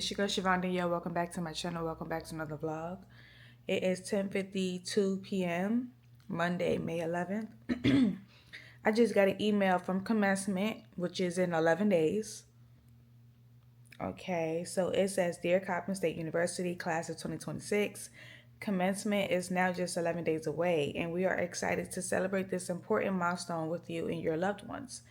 It's your girl Siobhan Danielle. Welcome back to my channel. Welcome back to another vlog. It is 10:52 p.m. Monday, May 11th. I just got an email from commencement, which is in 11 days. Okay, so it says, Dear Coppin State University, class of 2026, commencement is now just 11 days away, and we are excited to celebrate this important milestone with you and your loved ones.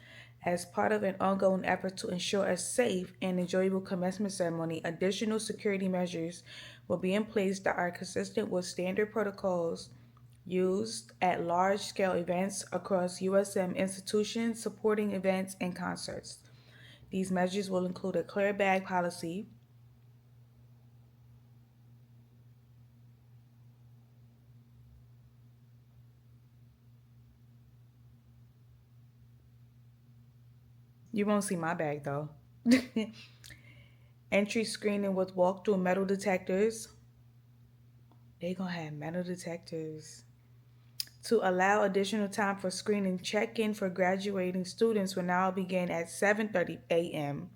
As part of an ongoing effort to ensure a safe and enjoyable commencement ceremony, additional security measures will be in place that are consistent with standard protocols used at large-scale events across USM institutions, supporting events and concerts. These measures will include a clear bag policy, you won't see my bag though, entry screening with walk-through metal detectors. They gonna have metal detectors. To allow additional time for screening, check-in for graduating students will now begin at 7:30 a.m.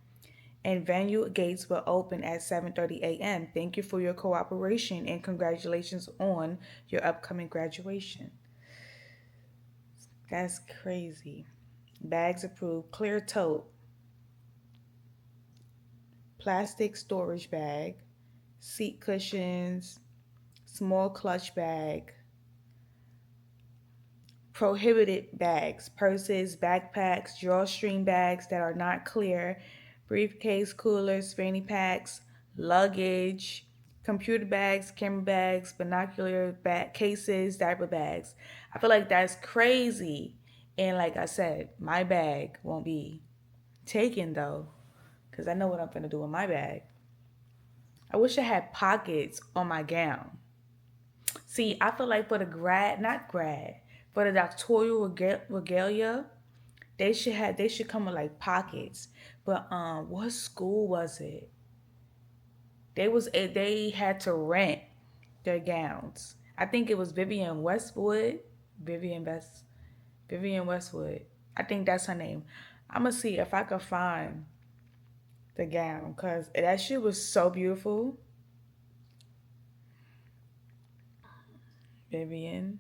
and venue gates will open at 7:30 a.m. Thank you for your cooperation and congratulations on your upcoming graduation. That's crazy. Bags approved. Clear tote. Plastic storage bag. Seat cushions. Small clutch bag. Prohibited bags. Purses, backpacks, drawstring bags that are not clear. Briefcase, coolers, fanny packs, luggage, computer bags, camera bags, binocular bag cases, diaper bags. I feel like that's crazy. And like I said, my bag won't be taken though, because I know what I'm gonna do with my bag. I wish I had pockets on my gown. See, I feel like for the for the doctoral regalia, they should come with like pockets. But what school was it? They had to rent their gowns. I think it was Vivian Westwood. Vivian West Vivian Westwood. I think that's her name. I'm gonna see if I could find the gown because that shit was so beautiful. Vivian.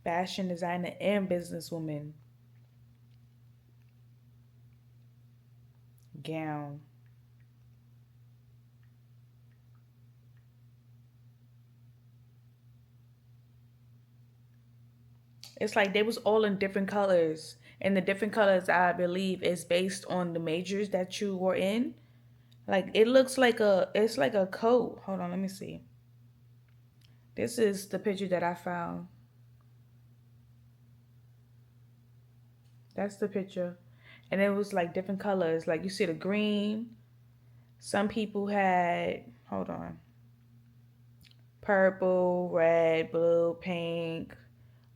Fashion designer and businesswoman. Gown. It's like they was all in different colors. And the different colors I believe is based on the majors that you were in. Like it looks like it's like a coat. Hold on, let me see. This is the picture that I found. That's the picture. And it was like different colors. Like you see the green. Some people had, hold on, purple, red, blue, pink,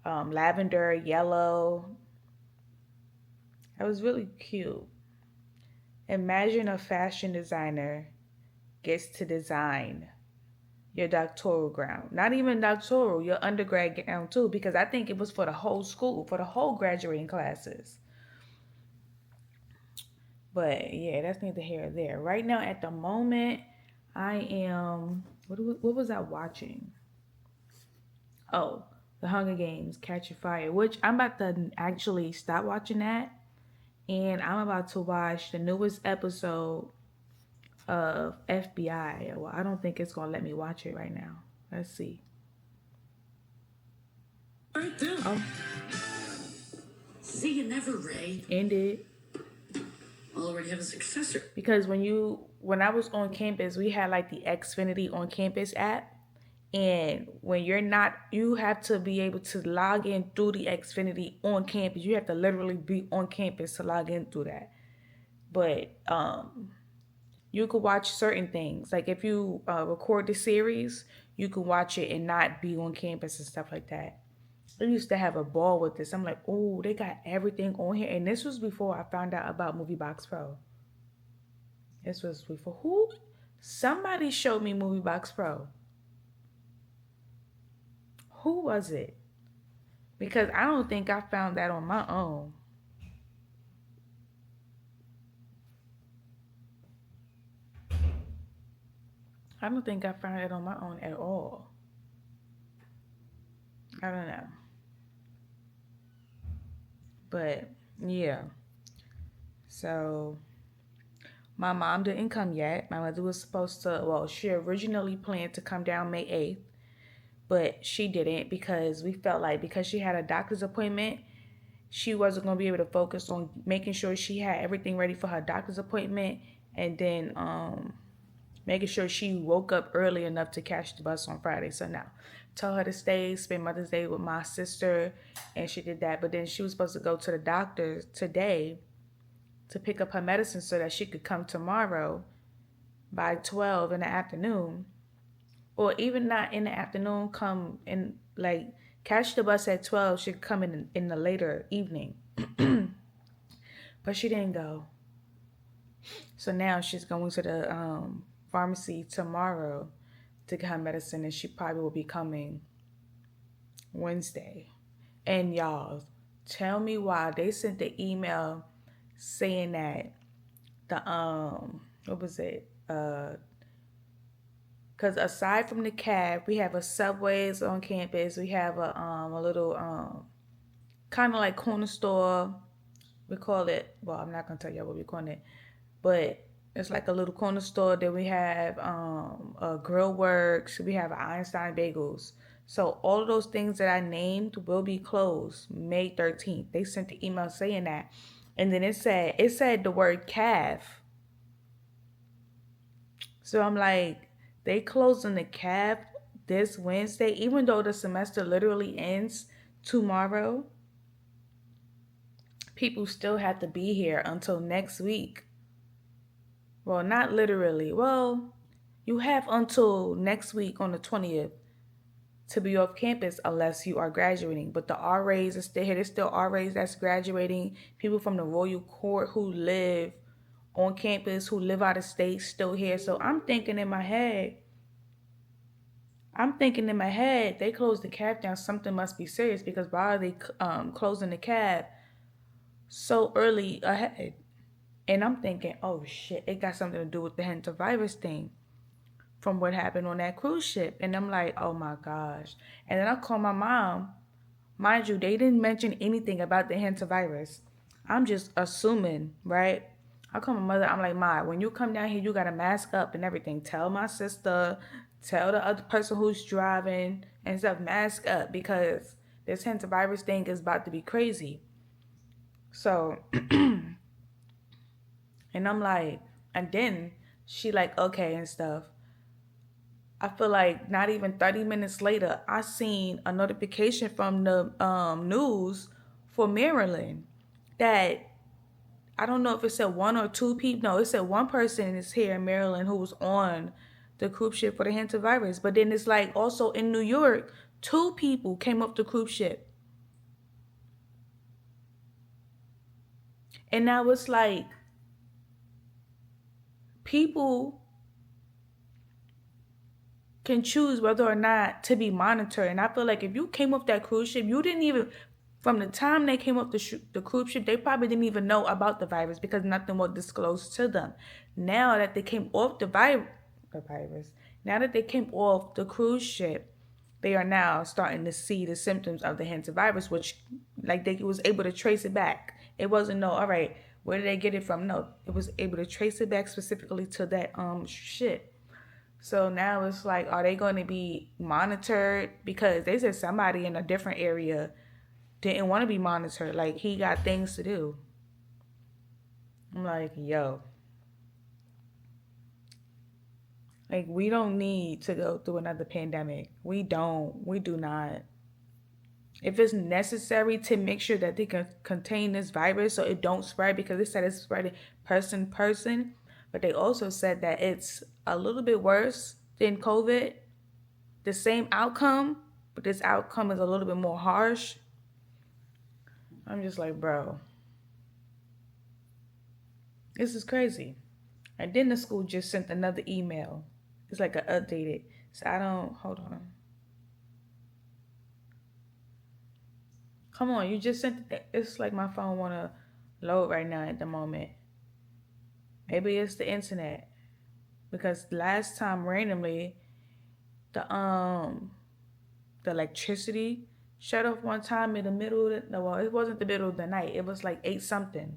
lavender, yellow. That was really cute. Imagine a fashion designer gets to design your doctoral gown. Not even doctoral, your undergrad gown too, because I think it was for the whole school, for the whole graduating classes. But yeah, that's neither here or there. Right now, at the moment, I am. What was I watching? Oh, The Hunger Games: Catch a Fire, which I'm about to actually stop watching that, and I'm about to watch the newest episode of FBI. Well, I don't think it's gonna let me watch it right now. Let's see. Right there. Oh, See, you never, Ray. ended. I'll already have a successor. Because when I was on campus, we had like the Xfinity on campus app. And when you're not, you have to be able to log in through the Xfinity on campus. You have to literally be on campus to log in through that. But you could watch certain things. Like if you record the series, you can watch it and not be on campus and stuff like that. I used to have a ball with this. I'm like, oh, they got everything on here. And this was before I found out about MovieBox Pro. This was before who? Somebody showed me MovieBox Pro. Who was it? Because I don't think I found that on my own. I don't think I found it on my own at all. I don't know. But yeah. So my mom didn't come yet. My mother was supposed to, well, she originally planned to come down May 8th, but she didn't because we felt like because she had a doctor's appointment, she wasn't going to be able to focus on making sure she had everything ready for her doctor's appointment and then making sure she woke up early enough to catch the bus on Friday. So now, told her to stay, spend Mother's Day with my sister, and she did that. But then she was supposed to go to the doctor today to pick up her medicine so that she could come tomorrow by 12 in the afternoon. Or even not in the afternoon, come in, like, catch the bus at 12. She could come in the later evening. But she didn't go. So now she's going to the pharmacy tomorrow to get her medicine, and she probably will be coming Wednesday. And y'all, tell me why they sent the email saying that the what was it? Because aside from the cab, we have a Subways on campus. We have a little kind of like corner store. We call it. Well, I'm not gonna tell y'all what we call it, but it's like a little corner store. Then we have a Grill Works. We have Einstein Bagels. So all of those things that I named will be closed May 13th. They sent the email saying that. And then it said the word calf. So I'm like, they closing the calf this Wednesday, even though the semester literally ends tomorrow. People still have to be here until next week. Well, not literally. Well, you have until next week on the 20th to be off campus unless you are graduating. But the RAs are still here. There's still RAs that's graduating. People from the Royal Court who live on campus, who live out of state, still here. So I'm thinking in my head, they closed the cab down. Something must be serious because why are they closing the cab so early ahead? And I'm thinking, oh shit, it got something to do with the hantavirus thing from what happened on that cruise ship. And I'm like, oh my gosh. And then I call my mom. Mind you, they didn't mention anything about the hantavirus. I'm just assuming, right? I call my mother. I'm like, Ma, when you come down here, you got to mask up and everything. Tell my sister, tell the other person who's driving and stuff, mask up because this hantavirus thing is about to be crazy. So, and I'm like, and then she like, okay and stuff. I feel like not even 30 minutes later, I seen a notification from the news for Maryland that I don't know if it said one or two people. No, it said one person is here in Maryland who was on the cruise ship for the hantavirus. But then it's like also in New York, 2 people came up the cruise ship. And now it's like people can choose whether or not to be monitored. And I feel like if you came off that cruise ship, you didn't even, from the time they came off the cruise ship, they probably didn't even know about the virus because nothing was disclosed to them. Now that they came off the virus, now that they came off the cruise ship, they are now starting to see the symptoms of the hantavirus, which like they was able to trace it back. It wasn't no, all right, where did they get it from? No, it was able to trace it back specifically to that shit. So now it's like, are they going to be monitored? Because they said somebody in a different area didn't want to be monitored. Like, he got things to do. I'm like, yo. Like, we don't need to go through another pandemic. We don't. We do not. If it's necessary to make sure that they can contain this virus so it don't spread, because they said it's spreading person to person, but they also said that it's a little bit worse than COVID. The same outcome, but this outcome is a little bit more harsh. I'm just like, bro, this is crazy. And then the school just sent another email. It's like an updated. So hold on. Come on, you just sent it. It's like my phone want to load right now at the moment. Maybe it's the internet. because last time randomly the electricity shut off one time in the middle of the, well, it wasn't the middle of the night. It was like 8 something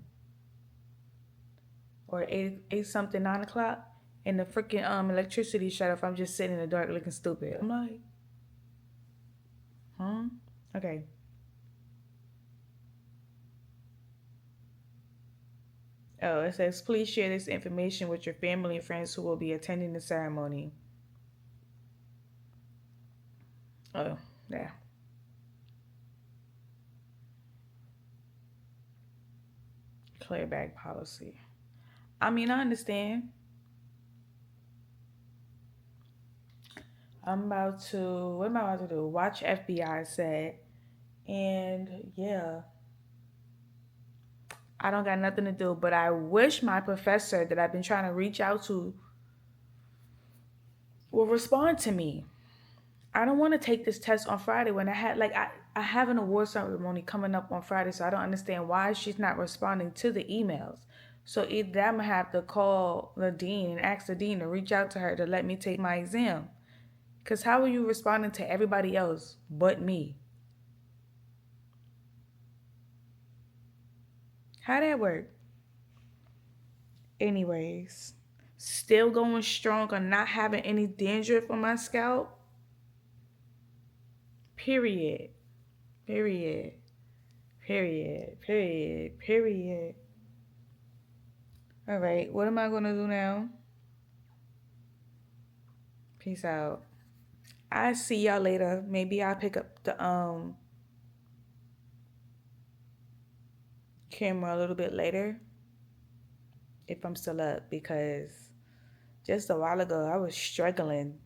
or 8 something 9 o'clock, and the freaking electricity shut off. I'm just sitting in the dark looking stupid. I'm like, huh? Okay. Oh, it says please share this information with your family and friends who will be attending the ceremony. Oh, yeah. Clear bag policy. I mean, I understand. I'm about to, what am I about to do? Watch FBI said. And yeah, I don't got nothing to do, but I wish my professor that I've been trying to reach out to will respond to me. I don't want to take this test on Friday when I have an award ceremony coming up on Friday, so I don't understand why she's not responding to the emails. So either I'm gonna have to call the dean and ask the dean to reach out to her to let me take my exam. Cause how are you responding to everybody else but me? How that work? Anyways, still going strong on not having any dandruff on my scalp. Period. Period. Period. Period. Period. All right, what am I gonna do now? Peace out. I see y'all later. Maybe I'll pick up the camera a little bit later if I'm still up, because just a while ago I was struggling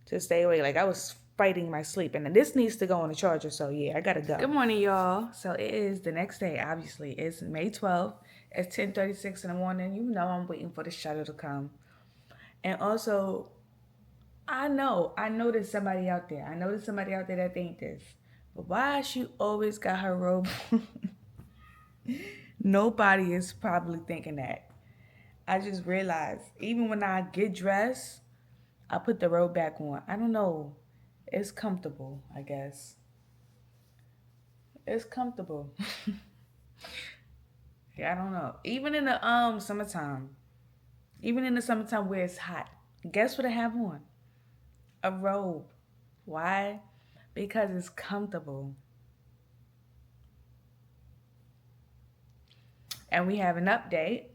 to stay awake. Like I was fighting my sleep, and this needs to go on the charger. So yeah, I gotta go. Good morning, y'all. So it is the next day. Obviously, it's May 12th. It's 10:36 in the morning. You know I'm waiting for the shuttle to come. And also, I know there's somebody out there. I know there's somebody out there that think this. But why she always got her robe? Nobody is probably thinking that. I just realized, even when I get dressed, I put the robe back on. I don't know. It's comfortable, I guess. It's comfortable. Yeah, I don't know. Even in the summertime. Even in the summertime where it's hot. Guess what I have on? A robe. Why? Because it's comfortable. And we have an update.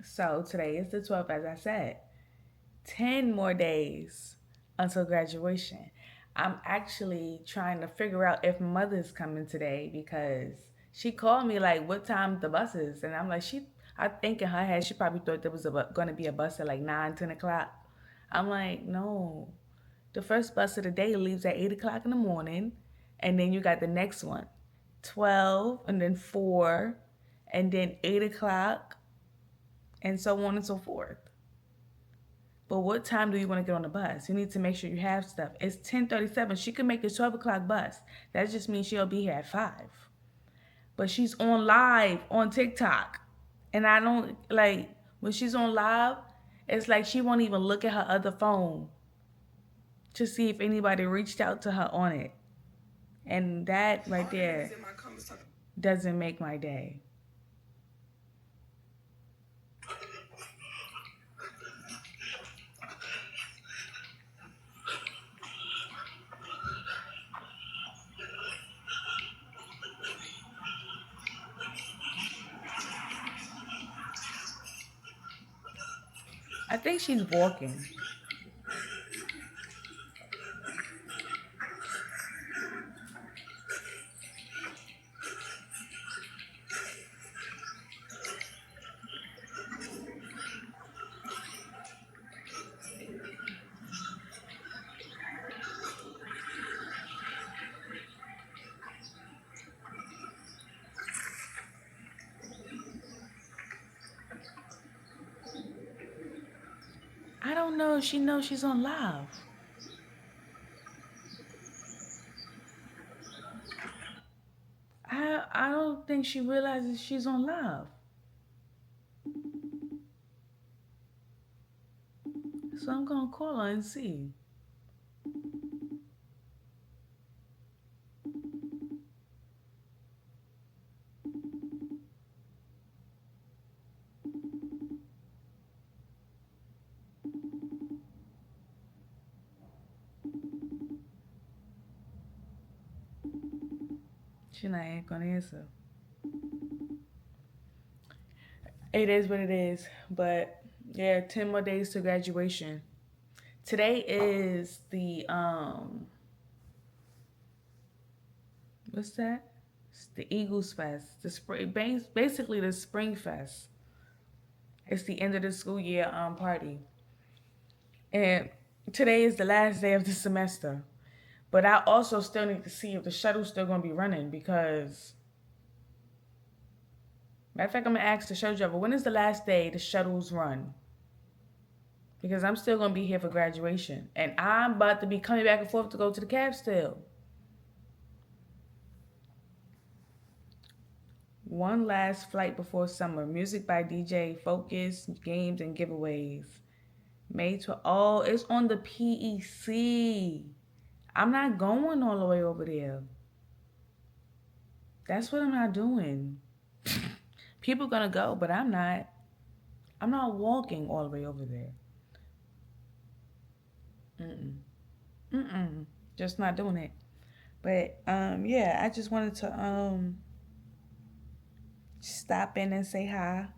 So today is the 12th, as I said. 10 more days until graduation. I'm actually trying to figure out if Mother's coming today, because she called me like, what time the bus is? And I'm like, I think in her head, she probably thought there was going to be a bus at like 9, 10 o'clock. I'm like, no. The first bus of the day leaves at 8 o'clock in the morning. And then you got the next one, 12, and then 4, and then 8 o'clock, and so on and so forth. But what time do you want to get on the bus? You need to make sure you have stuff. It's 10:37. She could make the 12 o'clock bus. That just means she'll be here at 5. But she's on live on TikTok. And I don't, like, when she's on live, it's like she won't even look at her other phone to see if anybody reached out to her on it. And that right there doesn't make my day. I think she's walking. I don't know if she knows she's on live. I don't think she realizes she's on live. So I'm gonna call her and see. She not gonna answer. It is what it is. But yeah, 10 more days to graduation. Today is the what's that? It's the Eagles Fest. The spring, basically the Spring Fest. It's the end of the school year party. And today is the last day of the semester. But I also still need to see if the shuttle's still gonna be running because matter of fact, I'm gonna ask the shuttle driver, when is the last day the shuttles run? Because I'm still gonna be here for graduation. And I'm about to be coming back and forth to go to the cab still. One last flight before summer. Music by DJ Focus, games and giveaways. Made to all. It's on the PEC. I'm not going all the way over there. That's what I'm not doing. People gonna go, but I'm not. I'm not walking all the way over there. Just not doing it. But yeah, I just wanted to stop in and say hi.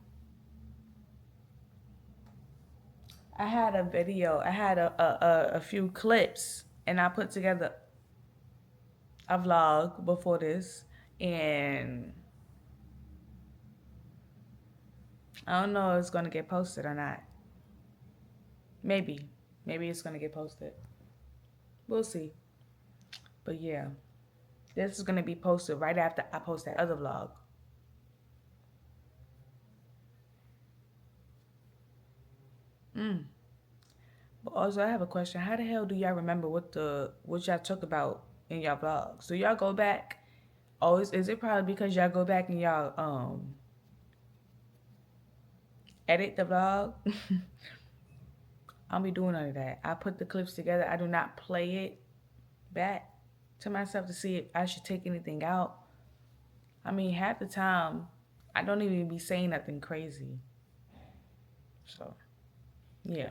I had a video. I had a few clips, and I put together a vlog before this, and I don't know if it's gonna get posted or not. Maybe it's gonna get posted. We'll see. But yeah, this is gonna be posted right after I post that other vlog. But also, I have a question. How the hell do y'all remember what y'all talked about in y'all vlogs? Do y'all go back? Oh, is it probably because y'all go back and y'all edit the vlog? I don't be doing none of that. I put the clips together. I do not play it back to myself to see if I should take anything out. I mean, half the time, I don't even be saying nothing crazy. So, yeah.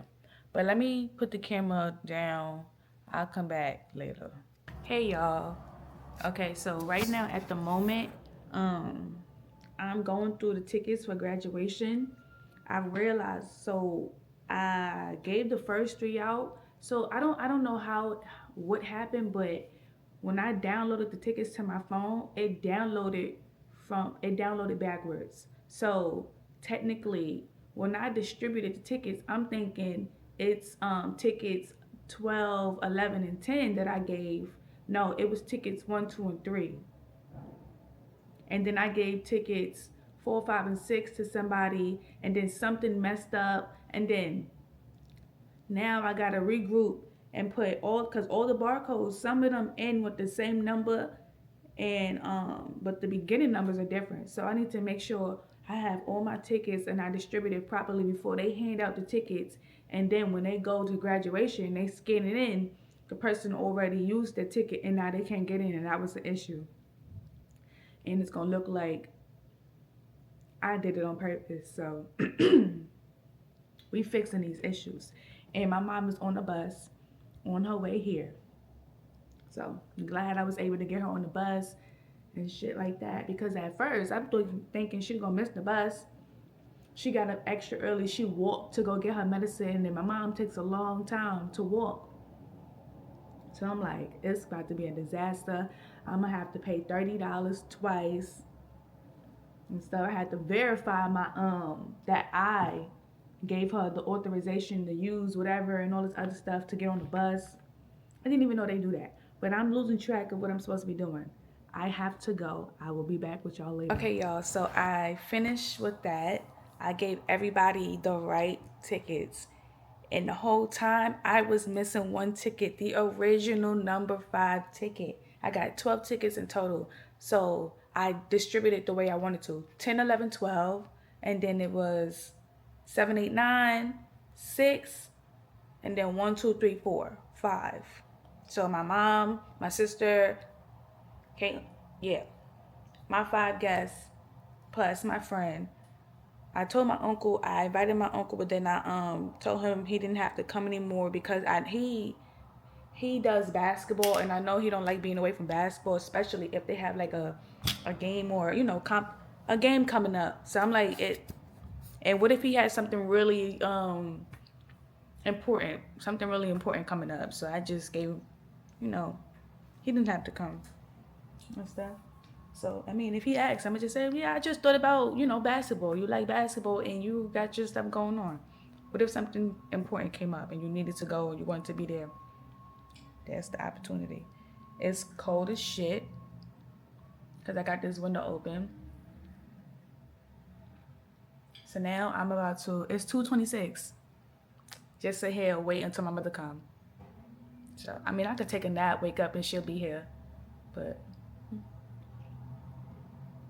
But let me put the camera down. I'll come back later. Hey, y'all. Okay, so right now at the moment, I'm going through the tickets for graduation. I realized, so I gave the first 3 out. So I don't know what happened, but when I downloaded the tickets to my phone, it downloaded backwards. So technically, when I distributed the tickets, I'm thinking it's tickets 12, 11, and 10 that I gave. No, it was tickets 1, 2, and 3. And then I gave tickets 4, 5, and 6 to somebody, and then something messed up, and then now I gotta regroup and put because all the barcodes, some of them end with the same number, and but the beginning numbers are different. So I need to make sure I have all my tickets and I distribute it properly before they hand out the tickets. And then when they go to graduation, they scan it in. The person already used the ticket and now they can't get in, and that was the issue. And it's gonna look like I did it on purpose. So we fixing these issues. And my mom is on the bus on her way here. So I'm glad I was able to get her on the bus and shit like that. Because at first I'm thinking she's gonna miss the bus. She got up extra early. She walked to go get her medicine, and my mom takes a long time to walk. So I'm like, it's about to be a disaster. I'm gonna have to pay $30 twice. And so I had to verify my that I gave her the authorization to use whatever and all this other stuff to get on the bus. I didn't even know they do that. But I'm losing track of what I'm supposed to be doing. I have to go. I will be back with y'all later. Okay, y'all. So I finished with that. I gave everybody the right tickets. And the whole time, I was missing one ticket, the original number 5 ticket. I got 12 tickets in total. So I distributed the way I wanted to. 10, 11, 12. And then it was 7, 8, 9, 6, And then 1, 2, 3, 4, 5. So my mom, my sister, okay, yeah, my 5 guests plus my friend. I told my uncle, I invited my uncle, but then I told him he didn't have to come anymore because he does basketball, and I know he don't like being away from basketball, especially if they have like a game or a game coming up. So I'm like it. And what if he had something really important coming up? So I just gave, he didn't have to come and stuff. So I mean, if he asks, I'm gonna just say, yeah, I just thought about basketball. You like basketball and you got your stuff going on. What if something important came up and you needed to go or you wanted to be there? That's the opportunity. It's cold as shit because I got this window open. So now I'm about to, it's 2:26. Just sit here, wait until my mother come. So, I mean, I could take a nap, wake up, and she'll be here. But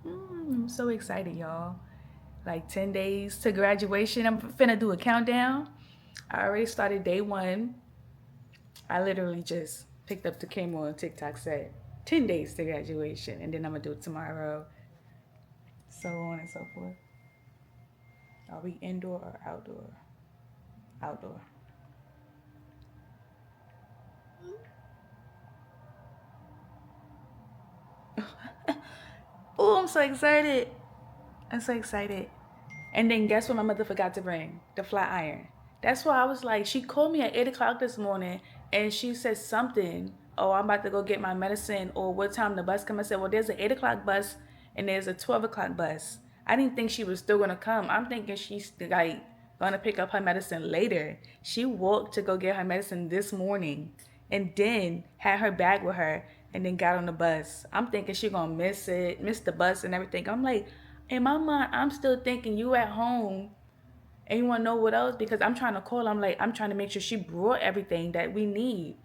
I'm so excited, y'all. Like 10 days to graduation. I'm finna do a countdown. I already started day 1. I literally just picked up the camera on TikTok, said 10 days to graduation, and then I'm gonna do it tomorrow. So on and so forth. Are we indoor or outdoor? Outdoor. Oh, I'm so excited. I'm so excited. And then guess what my mother forgot to bring? The flat iron. That's why I was like, she called me at 8 o'clock this morning and she said something. Oh, I'm about to go get my medicine, or what time the bus come. I said, well, there's an 8 o'clock bus and there's a 12 o'clock bus. I didn't think she was still going to come. I'm thinking she's like going to pick up her medicine later. She walked to go get her medicine this morning and then had her bag with her and then got on the bus. I'm thinking she going to miss the bus and everything. I'm like, in my mind, I'm still thinking you at home and you want to know what else? Because I'm trying to call. I'm like, I'm trying to make sure she brought everything that we need.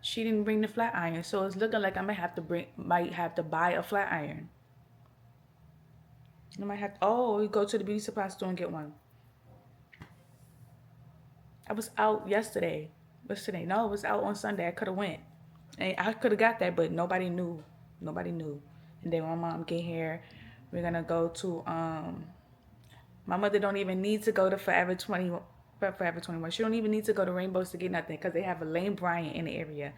She didn't bring the flat iron. So it's looking like I might have to buy a flat iron. I might have to, we go to the beauty supply store and get one. I was out yesterday. What's today? No, it was out on Sunday. I could have went. And I could have got that, but nobody knew. Nobody knew. And then when my mom get here, we're going to go to, my mother don't even need to go to Forever 21. She don't even need to go to Rainbows to get nothing because they have a Lane Bryant in the area.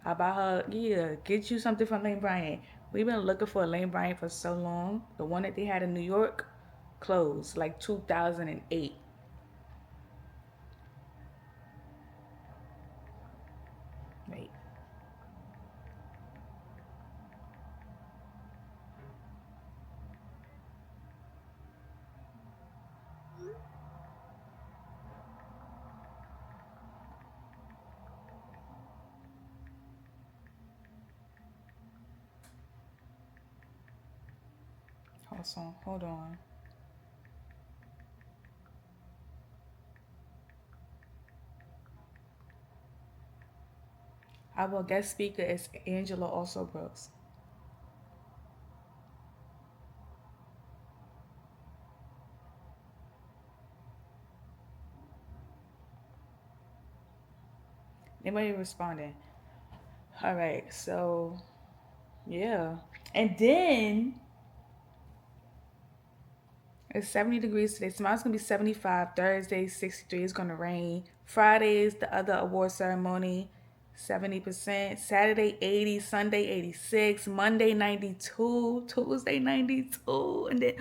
How about her? Yeah, get you something from Lane Bryant. We've been looking for a Lane Bryant for so long. The one that they had in New York closed like 2008. Wait. Hold on. Our guest speaker is Angela Also Brooks. Nobody responding. All right, so yeah. And then it's 70 degrees today. Tomorrow's going to be 75. Thursday, 63. It's going to rain. Friday is the other award ceremony. 70%. Saturday, 80. Sunday, 86. Monday, 92. Tuesday, 92. And then,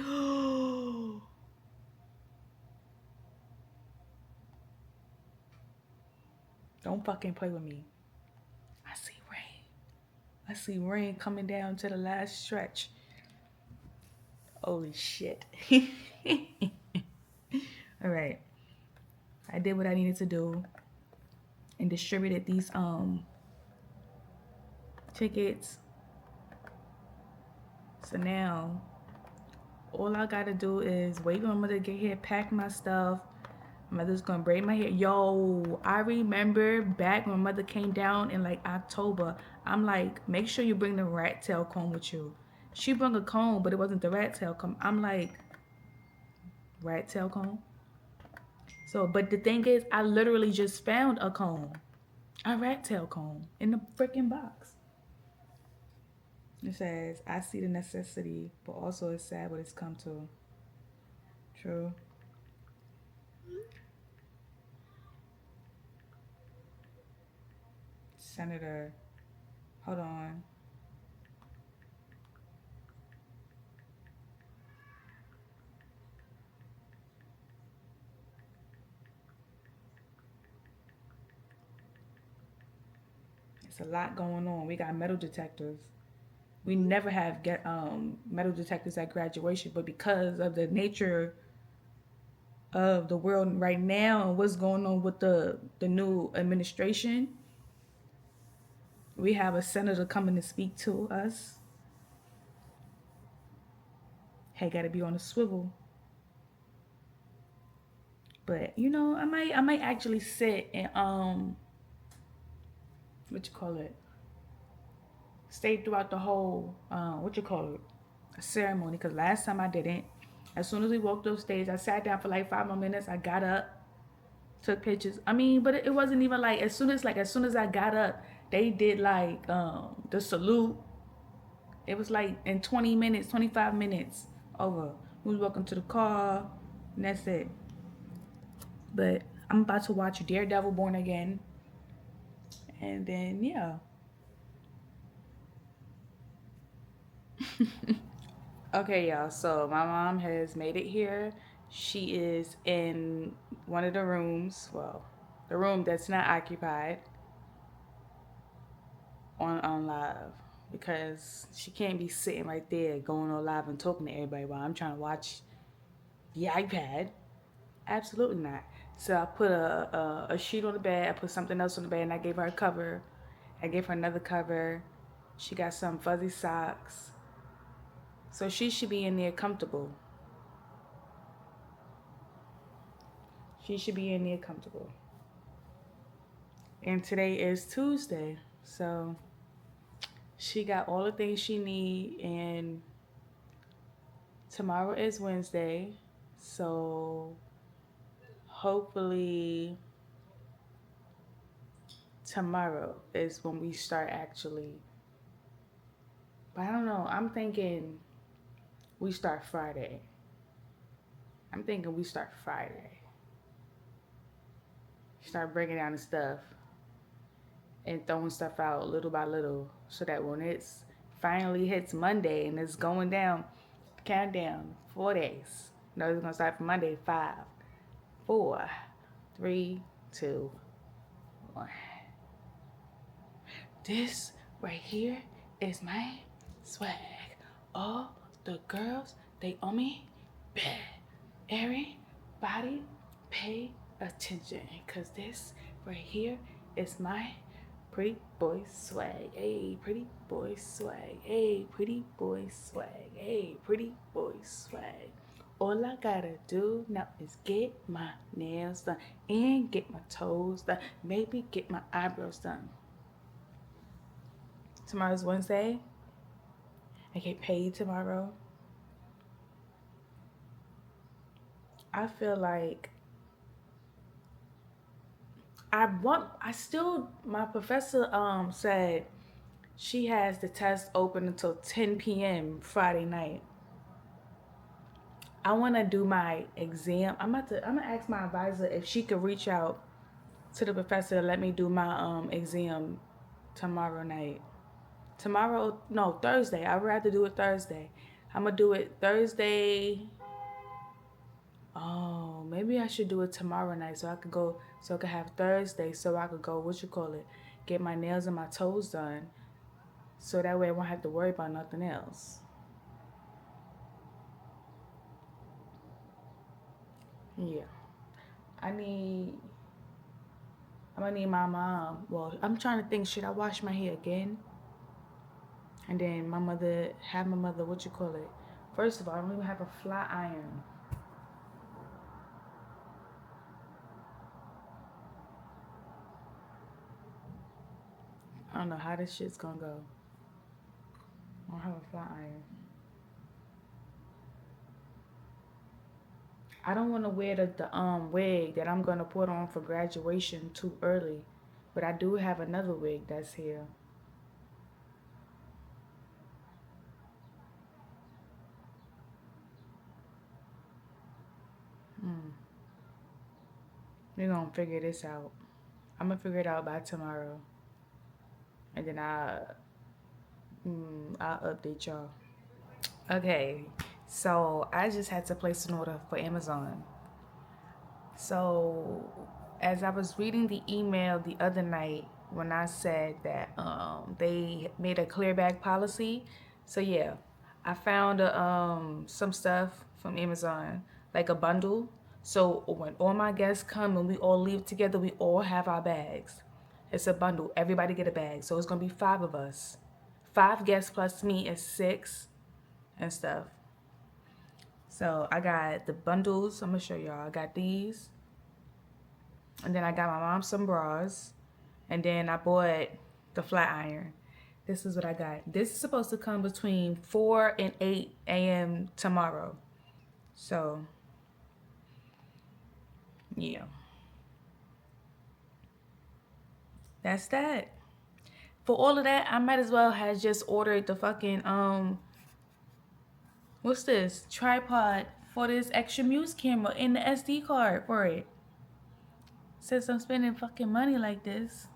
don't fucking play with me. I see rain. I see rain coming down to the last stretch. Holy shit. All right. I did what I needed to do and distributed these tickets. So now all I gotta do is wait for my mother to get here, pack my stuff. My mother's gonna braid my hair. Yo, I remember back when my mother came down in like October, I'm like, make sure you bring the rat tail comb with you. She brought a comb, but it wasn't the rat tail comb. I'm like, rat tail comb? So, but the thing is, I literally just found a comb, a rat tail comb, in the freaking box. It says, I see the necessity, but also it's sad what it's come to. True. Senator, hold on. It's a lot going on. We got metal detectors. We never have get metal detectors at graduation, but because of the nature of the world right now and what's going on with the new administration, we have a senator coming to speak to us. Hey, gotta be on a swivel. But you know, I might actually sit and what you call it? Stay throughout the whole what you call it? Ceremony. Cause last time I didn't. As soon as we walked up stage, I sat down for like 5 more minutes. I got up, took pictures. I mean, but it wasn't even like as soon as I got up, they did like the salute. It was like in 20 minutes, 25 minutes over. We was walking to the car, and that's it. But I'm about to watch Daredevil Born Again. And then yeah. Okay, y'all. So my mom has made it here. She is in one of the rooms. Well, the room that's not occupied on live because she can't be sitting right there going on live and talking to everybody while I'm trying to watch the iPad. Absolutely not. So I put a sheet on the bed. I put something else on the bed, and I gave her a cover. I gave her another cover. She got some fuzzy socks. So she should be in there comfortable. She should be in there comfortable. And today is Tuesday. So she got all the things she need, and tomorrow is Wednesday. So hopefully tomorrow is when we start actually. But I don't know. I'm thinking we start Friday. I'm thinking we start Friday. Start breaking down the stuff and throwing stuff out little by little so that when it's finally hits Monday and it's going down, countdown, 4 days. No, it's going to start from Monday, 5, 4, 3, 2, 1. This right here is my swag. All the girls, they owe me bad. Everybody pay attention, cause this right here is my pretty boy swag. Hey, pretty boy swag. Hey, pretty boy swag. Hey, pretty boy swag. All I gotta do now is get my nails done and get my toes done. Maybe get my eyebrows done. Tomorrow's Wednesday. I get paid tomorrow. I feel like my professor said she has the test open until 10 p.m. Friday night. I want to do my exam. I'm gonna ask my advisor if she could reach out to the professor to let me do my exam tomorrow night. Thursday. I'd rather do it Thursday. I'm gonna do it Thursday. Oh, maybe I should do it tomorrow night so I could have Thursday so I could go, get my nails and my toes done. So that way I won't have to worry about nothing else. Yeah. I'm gonna need my mom. Well, I'm trying to think, should I wash my hair again? And then have my mother, First of all, I don't even have a flat iron. I don't know how this shit's gonna go. I don't have a flat iron. I don't want to wear the wig that I'm gonna put on for graduation too early, but I do have another wig that's here. We're gonna figure this out. I'm gonna figure it out by tomorrow, and then I'll update y'all. Okay, so I just had to place an order for Amazon. So as I was reading the email the other night when I said that they made a clear bag policy, so yeah, I found some stuff from Amazon, like a bundle. So when all my guests come and we all leave together, we all have our bags. It's a bundle. Everybody get a bag. So it's gonna be 5 of us. 5 guests plus me is 6 and stuff. So I got the bundles. I'm gonna show y'all. I got these. And then I got my mom some bras. And then I bought the flat iron. This is what I got. This is supposed to come between 4 and 8 a.m. tomorrow. So, yeah. That's that. For all of that, I might as well have just ordered the fucking, what's this? Tripod for this extra muse camera and the SD card for it. Since I'm spending fucking money like this.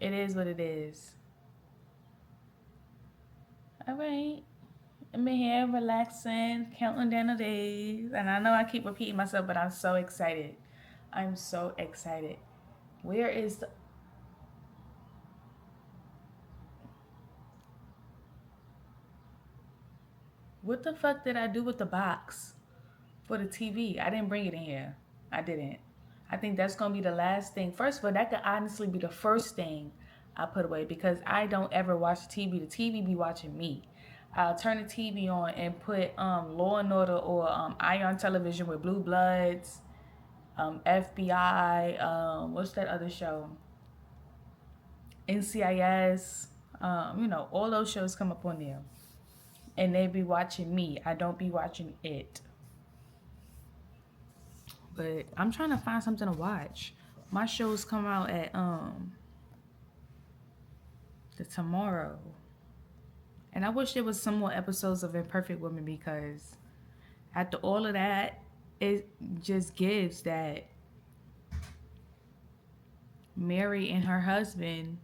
It is what it is. All right. I'm in here relaxing, counting down the days. And I know I keep repeating myself, but I'm so excited. I'm so excited. Where is the... What the fuck did I do with the box for the TV? I didn't bring it in here. I didn't. I think that's going to be the last thing. First of all, that could honestly be the first thing I put away because I don't ever watch TV. The TV be watching me. I'll turn the TV on and put Law and Order or Ion Television with Blue Bloods, FBI, what's that other show? NCIS, all those shows come up on there. And they be watching me. I don't be watching it. But I'm trying to find something to watch. My shows come out at the tomorrow. And I wish there was some more episodes of Imperfect Women because after all of that, it just gives that Mary and her husband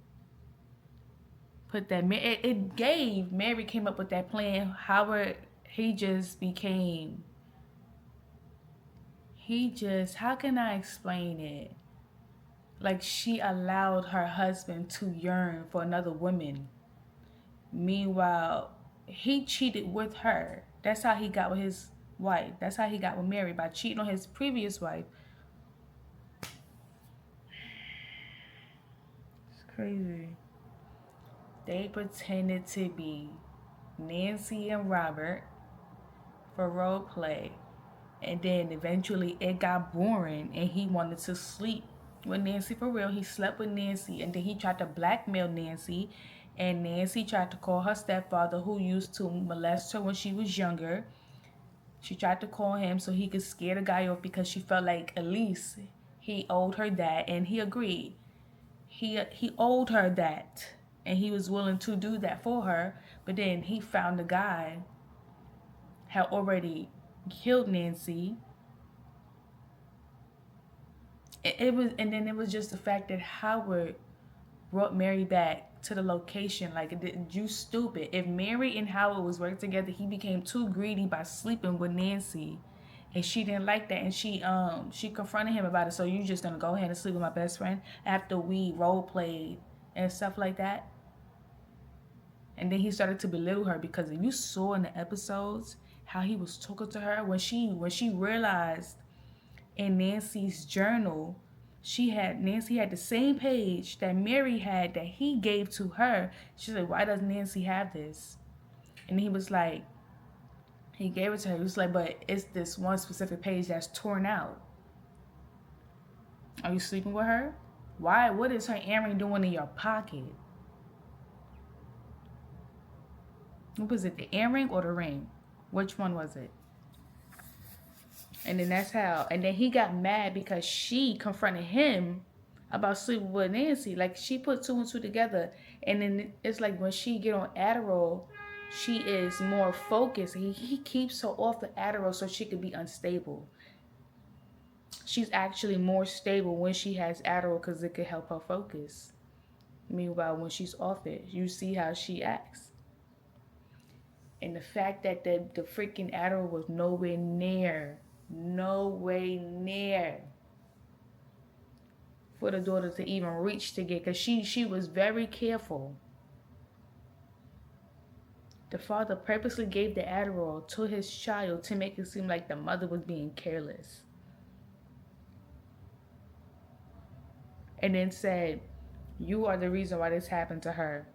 put that... It gave... Mary came up with that plan. Howard, he just became... How can I explain it? Like she allowed her husband to yearn for another woman. Meanwhile, he cheated with her. That's how he got with his wife. That's how he got with Mary, by cheating on his previous wife. It's crazy. They pretended to be Nancy and Robert for role play. And then eventually it got boring and he wanted to sleep with Nancy for real. He slept with Nancy and then he tried to blackmail Nancy. And Nancy tried to call her stepfather, who used to molest her when she was younger. She tried to call him so he could scare the guy off because she felt like at least he owed her that. And he agreed. He owed her that. And he was willing to do that for her. But then he found the guy had already killed Nancy. It was just the fact that Howard brought Mary back to the location. Like, you stupid. If Mary and Howard was working together, he became too greedy by sleeping with Nancy, and she didn't like that, and she confronted him about it. So you just gonna go ahead and sleep with my best friend after we role played and stuff like that? And then he started to belittle her because you saw in the episodes how he was talking to her when she realized in Nancy's journal Nancy had the same page that Mary had that he gave to her. She's like, why does Nancy have this? And he was like, he gave it to her. He was like, but it's this one specific page that's torn out. Are you sleeping with her? Why? What is her earring doing in your pocket? What was it? The earring or the ring? Which one was it? And then that's how. And then he got mad because she confronted him about sleeping with Nancy. Like she put two and two together. And then it's like when she get on Adderall, she is more focused. He keeps her off the Adderall so she could be unstable. She's actually more stable when she has Adderall because it could help her focus. Meanwhile, when she's off it, you see how she acts. And the fact that the freaking Adderall was nowhere near for the daughter to even reach to get, because she was very careful. The father purposely gave the Adderall to his child to make it seem like the mother was being careless. And then said, you are the reason why this happened to her.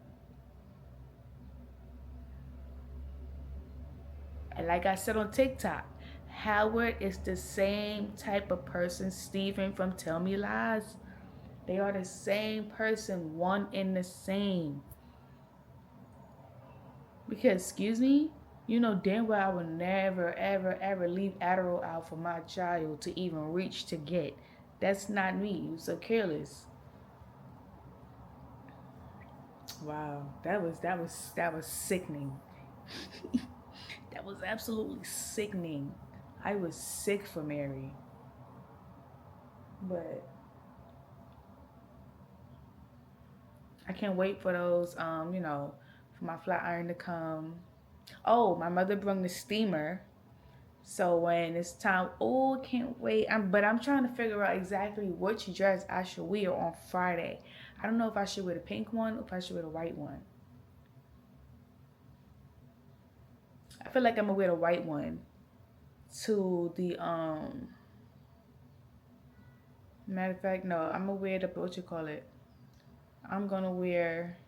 And like I said on TikTok, Howard is the same type of person Stephen from Tell Me Lies. They are the same person, one and the same. Because, excuse me, you know damn well I would never, ever, ever leave Adderall out for my child to even reach to get. That's not me. You're so careless. Wow, that was sickening. That was absolutely sickening. I was sick for Mary. But I can't wait for those, for my flat iron to come. Oh, my mother brought the steamer. So when it's time, oh, I can't wait. But I'm trying to figure out exactly which dress I should wear on Friday. I don't know if I should wear the pink one or if I should wear the white one. I feel like I'm gonna wear the white one to the matter of fact, no, I'm gonna wear the what you call it. I'm gonna wear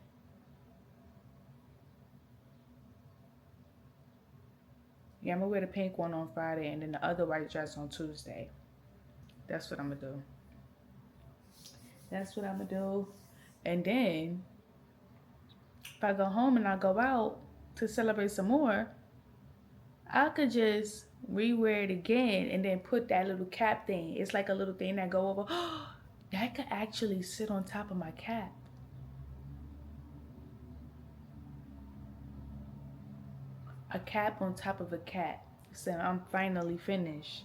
I'm gonna wear the pink one on Friday and then the other white dress on Tuesday. That's what I'm gonna do. That's what I'm gonna do. And then if I go home and I go out to celebrate some more, I could just rewear it again and then put that little cap thing. It's like a little thing that go over. That could actually sit on top of my cap. A cap on top of a cap. So I'm finally finished.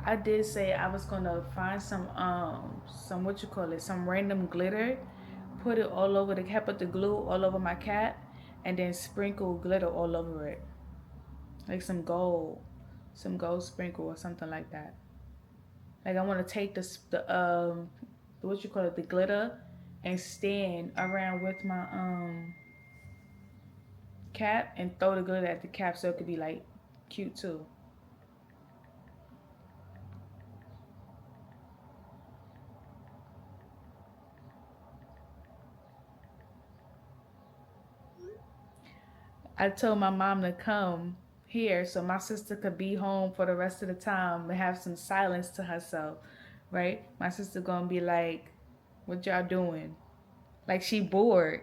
I did say I was gonna find some what you call it, some random glitter, put it all over the cap, put the glue all over my cap, and then sprinkle glitter all over it, like some gold sprinkle or something like that. Like I want to take the what you call it, the glitter, and stand around with my cap and throw the glitter at the cap so it could be like cute too. I told my mom to come here so my sister could be home for the rest of the time and have some silence to herself, right? My sister gonna be like, what y'all doing? Like she bored.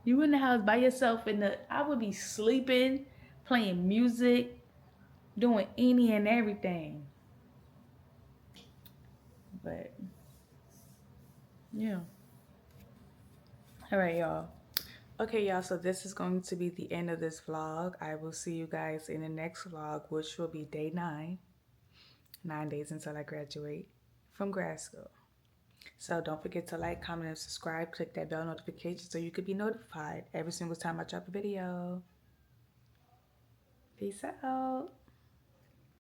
You in the house by yourself I would be sleeping, playing music, doing any and everything. But yeah. All right, y'all. Okay, y'all, so this is going to be the end of this vlog. I will see you guys in the next vlog, which will be day 9. 9 days until I graduate from grad school. So don't forget to like, comment, and subscribe. Click that bell notification so you could be notified every single time I drop a video. Peace out.